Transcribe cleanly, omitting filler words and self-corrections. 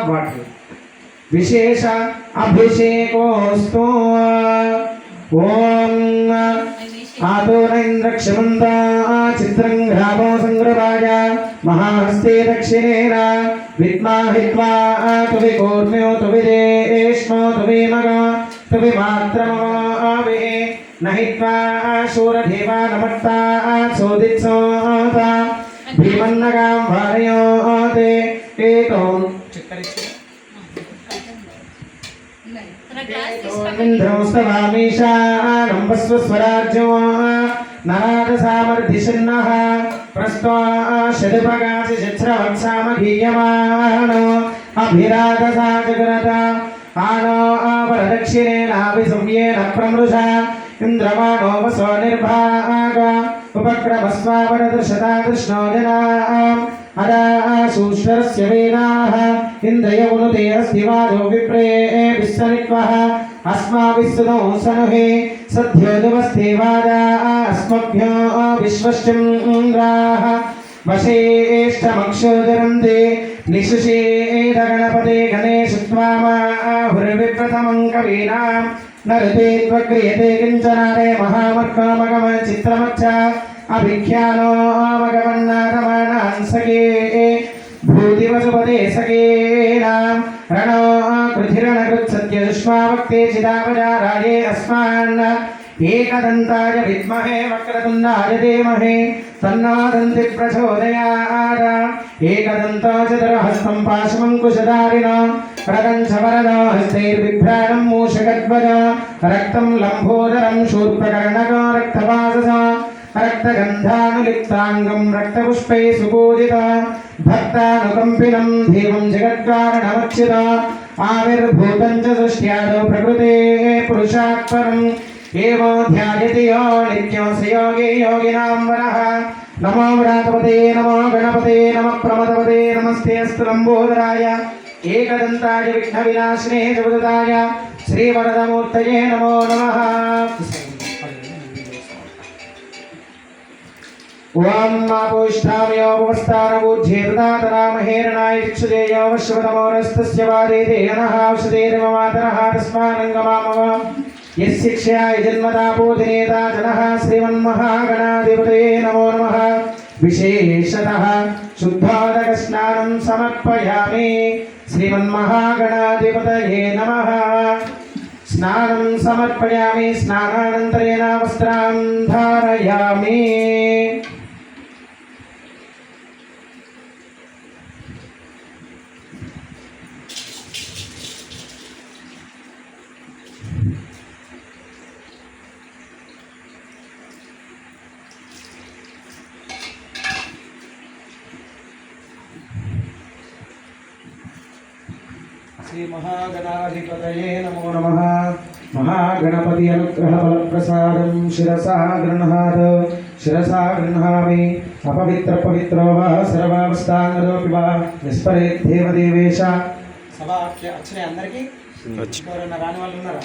water विशेष अभिषेकोस्तु ओम आतोरेन्द्रक्षमन्ता चित्रं घ्रावो संग्रवाय महाहस्ते दक्षिणेन विद्माहित्वा तुविकूर्म्यो तुविदेष्मो तुविमग तुविमात्रमवे नहित्वा शूरदेवा नमत्ता सोदित्सोता भीमन्नगां भारयोते एतों इंद्रोस्तवामीशानं वस्वस्वराज्यो नराजसामर्धिषन्नः प्रस्त्वा शतपगासि चित्रवत्सामघीयमानो अभिराधसा जगरत आनो अपरदक्षिणेनाभिसंयेन प्रमृषा इंद्रमाणो वसो निर्भाग उपक्रमस्वापरदर्शता कृष्णो जनाम् अदा सूष्टरस्य वेदाः इन्द्रयवनुते अस्ति वादो विप्रे विस्सनित्वः अस्माभिस्तुतो सनुहे सद्योदवस्ते वादा अस्मभ्यो विश्वश्चिन्द्राः वशेष्ठमक्षोदरन्ते निशुषेद गणपते गणेशत्वामाहुर्विप्रथमं कवीनां नरते त्वक्रियते किञ्चनारे महामर्कामगम चित्रमच्च अभिख्यानो मगमन्नाथमानान् सखे भूतिवसुपते सखेनां रणो कृधिरणकृत्सत्यजुष्मावक्ते चिदावजाराये अस्मान् एकदन्ताय विद्महे वक्रतुण्डाय धीमहि तन्नो दन्ति प्रचोदयात् एकदन्तो चतुर्हस्तं पाशमङ्कुशधारिणो प्रदञ्चवरदो हस्तैर्बिभ्राणं मूषकध्वजो रक्तं लम्बोदरं शूर्पकर्णको रक्तवाससो रक्तगन्धानुलिप्ताङ्गं रक्तपुष्पैः सुपूजितो भक्तानुकम्पिनं देवं जगत्कारणमच्युतो आविर्भूतं च सृष्ट्यादो प्रकृतेः पुरुषात् परम् एवो ध्यायति यो नित्यो स योगी योगिनां वरः नमो व्रातपते नमो गणपते नमः प्रमदपते नमस्ते अस्तु लम्बोदराय एकदन्ताय विघ्नविनाशिने जगदुदाय श्रीवरदमूर्तये नमो नमः ओम मापुष्ठामयोपवस्थानपूज्ये प्रदातनामहेरणाय चिक्षुदेयो वश्वतमोरस्तस्य वादे देहनः औषधेर्ममातरः तस्मानङ्गमामव यस्शिक्षाय जन्मदापोदिनेता जनः श्रीमन्महागणाधिपतये नमो नमः विशेषतः शुद्धोदकस्नानं समर्पयामि श्रीमन्महागणाधिपतये नमः स्नानं समर्पयामि स्नानानन्तरेण वस्त्रां धारयामि श्री महागणाधिपतये नमो नमः महागणपति अनुग्रह फलप्रसादं शिरसा गृह्णामि अपवित्र पवित्रो वा सर्वावस्थांगरोऽपि वा निष्परेत् देवदेवेश सभाख्य अच्छे अंदर की रानी వాళ్ళు ఉన్నారా